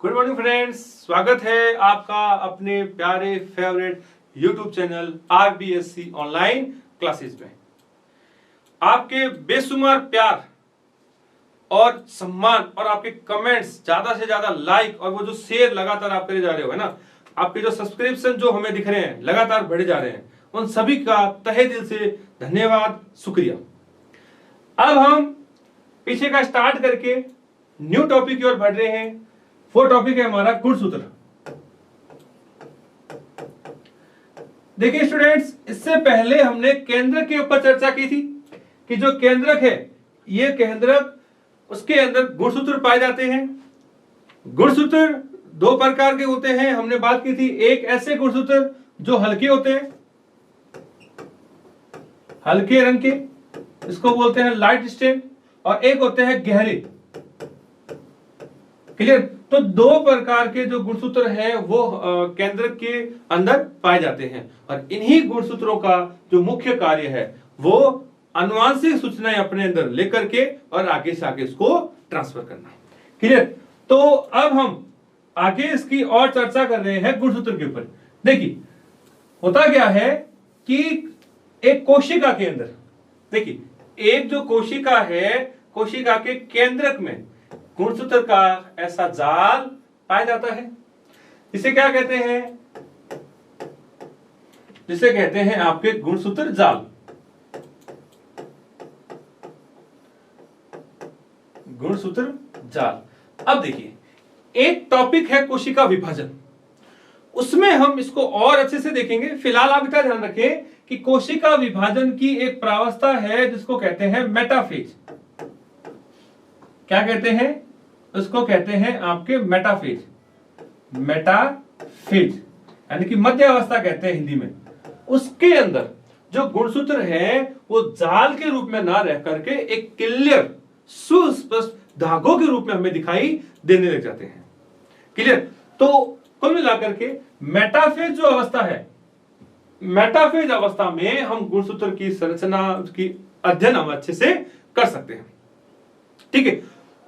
Good morning friends, स्वागत है आपका अपने प्यारे favourite YouTube channel RBSC online classes में। आपके बेशुमार प्यार और सम्मान और आपके कमेंट्स, ज्यादा से ज्यादा लाइक और वो जो शेयर लगातार आप करे जा रहे हो, है ना, आपके जो सब्सक्रिप्शन जो हमें दिख रहे हैं लगातार बढ़े जा रहे हैं, उन सभी का तहे दिल से धन्यवाद, शुक्रिया। अब हम पीछे का स्टार्ट करके न्यू टॉपिक की ओर बढ़ रहे हैं। वो टॉपिक है हमारा गुणसूत्र। देखिए स्टूडेंट्स, इससे पहले हमने केंद्रक के ऊपर चर्चा की थी कि जो केंद्रक है, ये केंद्रक, उसके अंदर गुणसूत्र पाए जाते हैं। गुणसूत्र दो प्रकार के होते हैं, हमने बात की थी। एक ऐसे गुणसूत्र जो हल्के होते हैं, हल्के रंग के, इसको बोलते हैं लाइट स्टेन, और एक होते हैं गहरे। क्लियर? तो दो प्रकार के जो गुणसूत्र हैं वो केंद्रक के अंदर पाए जाते हैं, और इन्हीं गुणसूत्रों का जो मुख्य कार्य है वो आनुवांशिक सूचनाएं अपने अंदर लेकर के और आगे से आगे इसको ट्रांसफर करना। क्लियर? तो अब हम आगे इसकी और चर्चा कर रहे हैं गुणसूत्र के ऊपर। देखिए होता क्या है कि एक कोशिका के अंदर, देखिए एक जो कोशिका है, कोशिका के केंद्रक में गुणसूत्र का ऐसा जाल पाया जाता है। इसे क्या कहते हैं? जिसे कहते हैं आपके गुणसूत्र जाल। गुणसूत्र जाल। अब देखिए, एक टॉपिक है कोशिका विभाजन, उसमें हम इसको और अच्छे से देखेंगे। फिलहाल आप इतना ध्यान रखें कि कोशिका विभाजन की एक प्रावस्था है जिसको कहते हैं मेटाफेज। क्या कहते हैं? उसको कहते हैं आपके मेटाफेज। मेटाफेज यानी कि मध्य अवस्था कहते हैं हिंदी में। उसके अंदर जो गुणसूत्र है वो जाल के रूप में ना रह करके एक क्लियर सुस्पष्ट धागों के रूप में हमें दिखाई देने लग जाते हैं। क्लियर? तो कुल मिलाकर के मेटाफेज जो अवस्था है, मेटाफेज अवस्था में हम गुणसूत्र की संरचना की अध्ययन हम अच्छे से कर सकते हैं। ठीक है?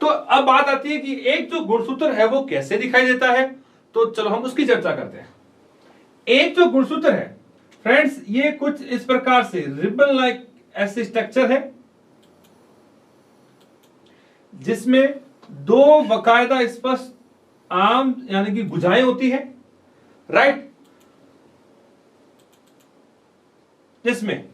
तो अब बात आती है कि एक जो गुणसूत्र है वो कैसे दिखाई देता है, तो चलो हम उसकी चर्चा करते हैं। एक जो गुणसूत्र है फ्रेंड्स, ये कुछ इस प्रकार से रिबन लाइक ऐसे स्ट्रक्चर है जिसमें दो बाकायदा स्पष्ट आर्म यानी कि भुजाएं होती है, राइट। जिसमें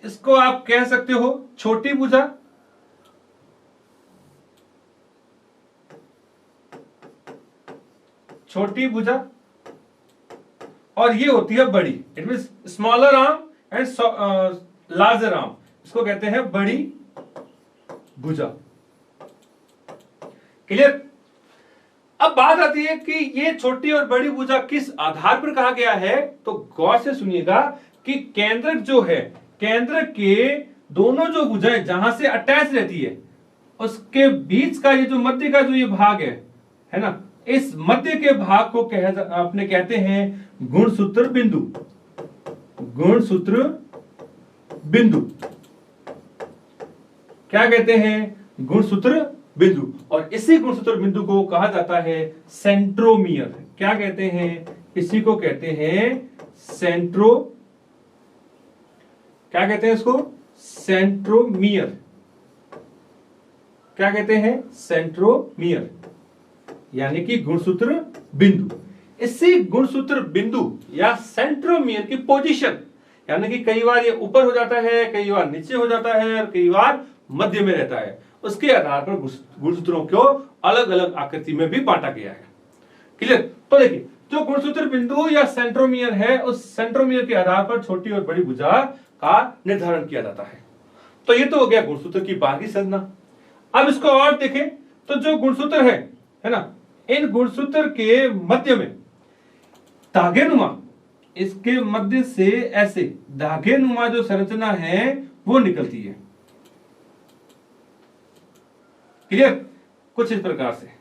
इसको आप कह सकते हो छोटी भुजा, छोटी भुजा, और ये होती है बड़ी। It mean smaller arm and larger arm, इसको कहते हैं बड़ी भुजा। क्लियर? अब बात आती है कि ये छोटी और बड़ी भुजा किस आधार पर कहा गया है, तो गौर से सुनिएगा कि केंद्रक जो है, केंद्रक के दोनों जो भुजाएं जहां से अटैच रहती है, उसके बीच का ये जो मध्य का जो ये भाग है ना, इस मध्य के भाग को अपने कहते हैं गुणसूत्र बिंदु। गुणसूत्र बिंदु क्या कहते हैं? गुणसूत्र बिंदु। और इसी गुणसूत्र बिंदु को कहा जाता है सेंट्रोमियर। क्या कहते हैं? इसी को कहते हैं क्या कहते हैं इसको? सेंट्रोमियर। क्या कहते हैं? सेंट्रोमियर यानी कि गुणसूत्र बिंदु। इसी गुणसूत्र बिंदु या सेंट्रोमियर की पोजीशन, यानी कि कई बार ये ऊपर हो जाता है, कई बार नीचे हो जाता है, और कई बार मध्य में रहता है, उसके आधार पर गुणसूत्रों को अलग अलग आकृति में भी बांटा गया है। क्लियर? तो देखिए, जो गुणसूत्र बिंदु या सेंट्रोमियर है, उस सेंट्रोमियर के आधार पर छोटी और बड़ी भुजा का निर्धारण किया जाता है। तो ये तो हो गया गुणसूत्र की बाहरी संरचना। अब इसको और देखें तो जो गुणसूत्र है ना, इन गुणसूत्र के मध्य में धागेनुमा, इसके मध्य से ऐसे धागेनुमा जो संरचना है वो निकलती है। क्लियर? कुछ इस प्रकार से।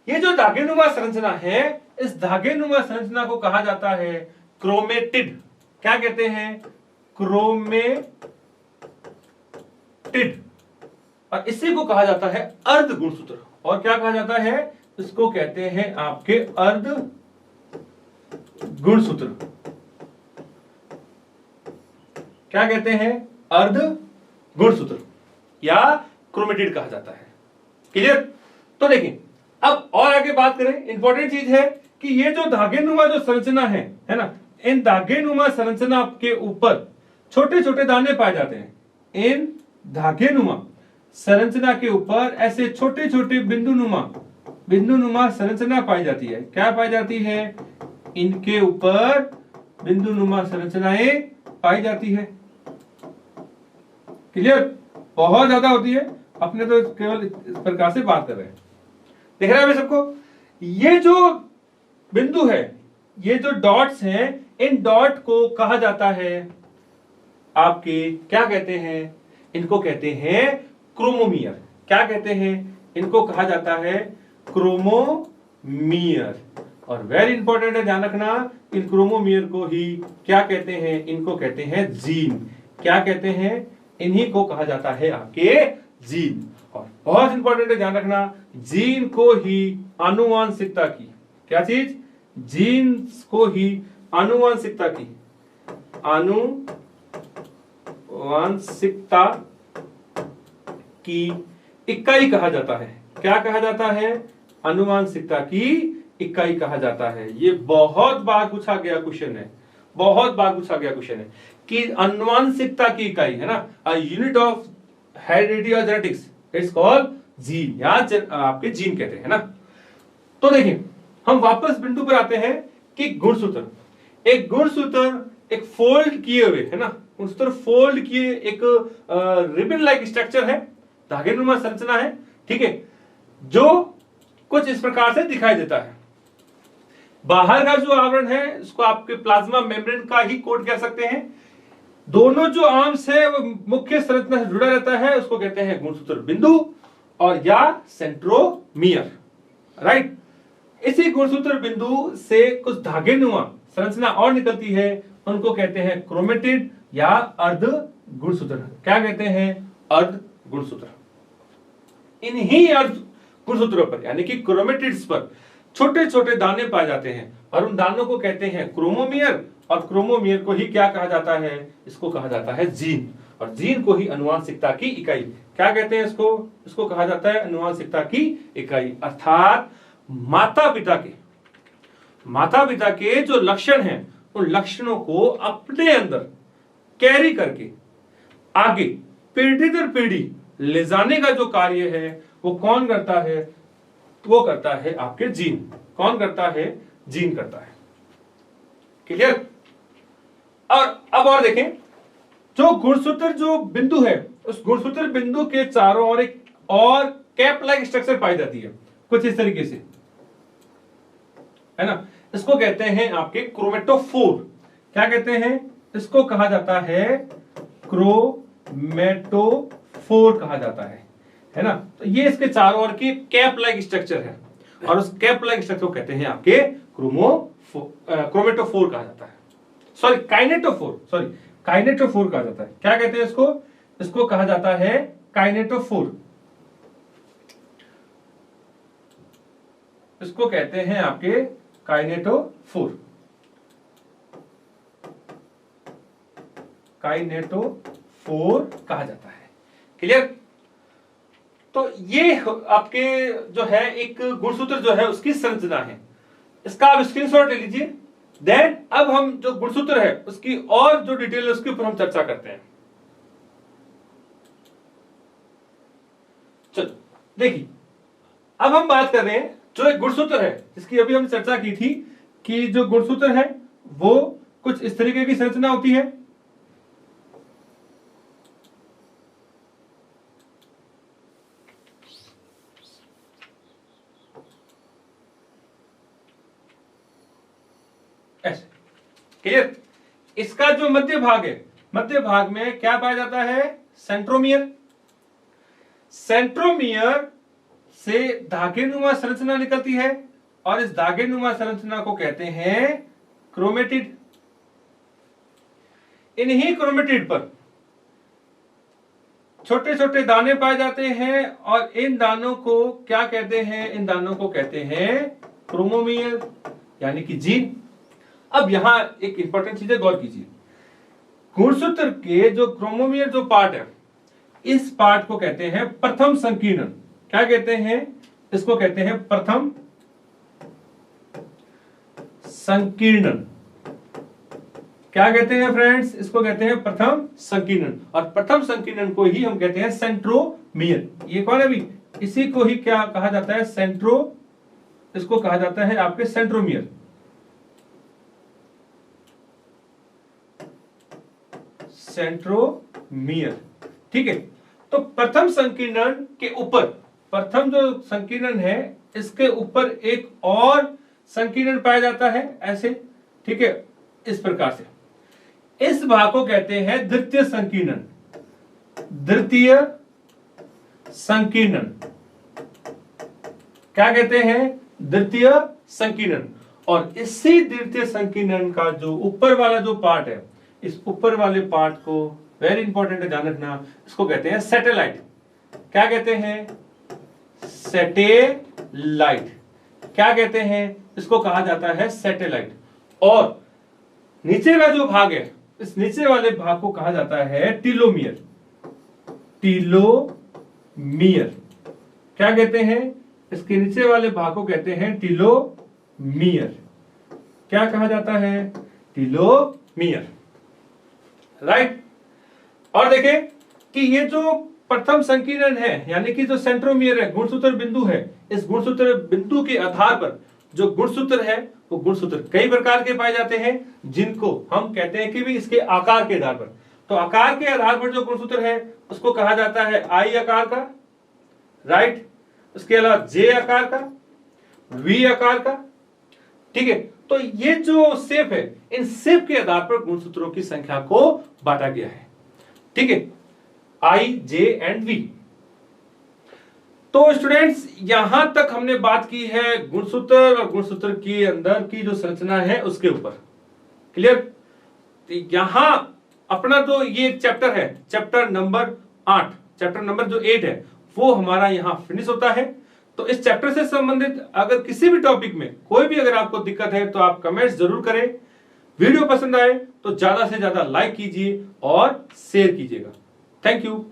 ये जो धागेनुमा संरचना है, इस धागेनुमा संरचना को कहा जाता है क्रोमेटिड। क्या कहते हैं? क्रोमेटिड। ग्राफ्टेड, और इसी को कहा जाता है अर्ध गुणसूत्र। और क्या कहा जाता है, इसको कहते हैं आपके अर्ध गुणसूत्र। क्या कहते हैं, अर्ध गुणसूत्र या क्रोमेटिड कहा जाता है। क्लियर। तो देखिए अब और आगे बात करें, इंपॉर्टेंट चीज है कि ये जो धागेनुमा जो संरचना है ना, इन धागेनुमा संरचना के ऊपर छोटे छोटे दाने पाए जाते हैं। इन धागेनुमा संरचना के ऊपर ऐसे छोटे छोटे बिंदुनुमा संरचना पाई जाती है। क्या पाई जाती है, इनके ऊपर बिंदुनुमा संरचनाएं पाई जाती है। क्लियर, बहुत ज्यादा होती है, अपने तो केवल इस प्रकार से बात कर रहे हैं। देख रहा है सबको, ये जो बिंदु है, ये जो डॉट्स हैं, इन डॉट को कहा जाता है आपके, क्या कहते हैं, इनको कहते हैं क्रोमोमियर। क्या कहते हैं, इनको कहा जाता है क्रोमोमियर। और वेरी इंपॉर्टेंट है, ध्यान रखना, इन क्रोमोमियर को ही क्या कहते हैं, इनको कहते हैं जीन। क्या कहते हैं, इन्हीं को कहा जाता है आपके जीन। और बहुत इंपॉर्टेंट है, ध्यान रखना, जीन को ही आनुवांशिकता की, क्या चीज, जीन को ही आनुवांशिकता की इकाई कहा जाता है। क्या कहा जाता है, आनुवांशिकता की इकाई कहा जाता है। ये बहुत बार पूछा गया क्वेश्चन है, बहुत बार पूछा गया क्वेश्चन है कि आनुवांशिकता की इकाई है ना, अ यूनिट ऑफ हेरिडिटी और जेनेटिक्स, इट्स कॉल्ड जीन, या आपके जीन कहते हैं ना। तो देखिए हम वापस बिंदु पर आते हैं कि गुणसूत्र, एक गुणसूत्र एक फोल्ड किए हुए है ना, गुणसूत्र फोल्ड किए एक रिबन लाइक स्ट्रक्चर है, धागेनुमा संरचना है, ठीक है, जो कुछ इस प्रकार से दिखाई देता है। बाहर का जो आवरण है उसको आपके प्लाज्मा मेम्ब्रेन का ही कोट कह सकते हैं। दोनों जो आर्म्स है वो मुख्य संरचना से जुड़ा रहता है, उसको कहते हैं गुणसूत्र बिंदु और या सेंट्रोमियर, राइट। इसी गुणसूत्र बिंदु से कुछ धागेनुमा संरचना और निकलती है, उनको कहते हैं क्रोमेटिड या अर्ध गुणसूत्र। क्या कहते हैं, अर्ध गुणसूत्र। इन्हीं अर्ध गुणसूत्रों पर यानी कि क्रोमेटिड्स पर छोटे छोटे दाने पाए जाते हैं और उन दानों को कहते हैं क्रोमोमियर, और क्रोमोमियर को ही क्या कहा जाता है, इसको कहा जाता है जीन। और जीन को ही आनुवांशिकता की इकाई क्या कहते हैं, इसको कहा जाता है आनुवांशिकता की इकाई। अर्थात माता पिता के जो लक्षण हैं, उन लक्षणों को अपने अंदर कैरी करके आगे पीढ़ी दर पीढ़ी ले जाने का जो कार्य है वो कौन करता है, वो करता है आपके जीन। कौन करता है, जीन करता है। क्लियर। और अब और देखें, जो गुणसूत्र जो बिंदु है, उस गुणसूत्र बिंदु के चारों ओर एक और कैप लाइक स्ट्रक्चर पाई जाती है, कुछ इस तरीके से, है ना। इसको कहते हैं आपके क्रोमेटोफोर। क्या कहते हैं, इसको कहा जाता है क्रोमेटोफोर कहा जाता है ना। तो ये इसके चारों ओर की कैप लाइक स्ट्रक्चर है, और उस कैप लाइक स्ट्रक्चर को कहते हैं आपके क्रोमेटोफोर कहा जाता है। सॉरी काइनेटोफोर कहा जाता है। क्या कहते हैं इसको कहा जाता है काइनेटोफोर। इसको कहते हैं आपके काइनेटोफोर कहा जाता है। क्लियर। तो ये आपके जो है एक गुणसूत्र जो है उसकी संरचना है, इसका आप स्क्रीनशॉट ले लीजिए। देन अब हम जो गुणसूत्र है उसकी और जो डिटेल है उसके ऊपर हम चर्चा करते हैं। चलो देखिए, अब हम बात कर रहे हैं जो एक गुणसूत्र है जिसकी अभी हम चर्चा की थी कि जो गुणसूत्र है वो कुछ इस तरीके की संरचना होती है। ऐसे। क्लियर। इसका जो मध्य भाग है, मध्य भाग में क्या पाया जाता है, सेंट्रोमियर। सेंट्रोमियर से धागेनुमा संरचना निकलती है और इस धागेनुमा संरचना को कहते हैं क्रोमेटिड। इन्हीं क्रोमेटिड पर छोटे छोटे दाने पाए जाते हैं और इन दानों को क्या कहते हैं? इन दानों को कहते हैं क्रोमोमियर यानी कि जीन। अब यहां एक इंपॉर्टेंट चीज है, गौर कीजिए। गुणसूत्र के जो क्रोमोमियर जो पार्ट है, इस पार्ट को कहते हैं प्रथम संकीर्णन। क्या कहते हैं? इसको कहते हैं प्रथम संकीर्णन। क्या कहते हैं फ्रेंड्स? इसको कहते हैं प्रथम संकीर्णन, और प्रथम संकीर्णन को ही हम कहते हैं सेंट्रोमियर। ये कौन है अभी? इसी को ही क्या कहा जाता है? इसको कहा जाता है आपके सेंट्रोमियर। सेंट्रोमियर, ठीक है। तो प्रथम संकीर्णन के ऊपर, प्रथम जो संकीर्णन है इसके ऊपर एक और संकीर्णन पाया जाता है, ऐसे, ठीक है, इस प्रकार से। इस भाग को कहते हैं द्वितीय संकीर्णन। द्वितीय संकीर्णन क्या कहते हैं? द्वितीय संकीर्णन। और इसी द्वितीय संकीर्णन का जो ऊपर वाला जो पार्ट है, इस ऊपर वाले पार्ट को वेरी इंपॉर्टेंट है, ध्यान रखना, इसको कहते हैं सैटेलाइट। क्या कहते हैं? सैटेलाइट। क्या कहते हैं? इसको कहा जाता है सैटेलाइट। और नीचे का जो भाग है, इस नीचे वाले भाग को कहा जाता है टीलोमियर। टीलोमियर। क्या कहते हैं? इसके नीचे वाले भाग को कहते हैं टीलोमियर। क्या कहा जाता है? Telomere, right. और देखें कि ये जो प्रथम संकीर्णन है, यानी कि जो सेंट्रोमियर है, गुणसूत्र बिंदु है, इस गुणसूत्र बिंदु के आधार पर जो गुणसूत्र है, वो गुणसूत्र कई प्रकार के पाए जाते हैं, जिनको हम कहते हैं कि भी इसके आकार के आधार पर। तो आकार के आधार पर जो गुणसूत्र है उसको कहा जाता है आई आकार का, राइट। उसके अलावा जे आकार का, वी आकार का, ठीक है। तो ये जो शेप है, इन शेप के आधार पर गुणसूत्रों की संख्या को बांटा गया है, ठीक है, आई, जे एंड वी। तो स्टूडेंट्स, यहां तक हमने बात की है गुणसूत्र और गुणसूत्र के अंदर की जो संरचना है उसके ऊपर। क्लियर? यहां अपना जो ये चैप्टर है, चैप्टर नंबर 8, चैप्टर नंबर जो 8 है, वो हमारा यहां फिनिश होता है। तो इस चैप्टर से संबंधित अगर किसी भी टॉपिक में कोई भी अगर आपको दिक्कत है तो आप कमेंट्स जरूर करें। वीडियो पसंद आए तो ज्यादा से ज्यादा लाइक कीजिए और शेयर कीजिएगा। Thank you.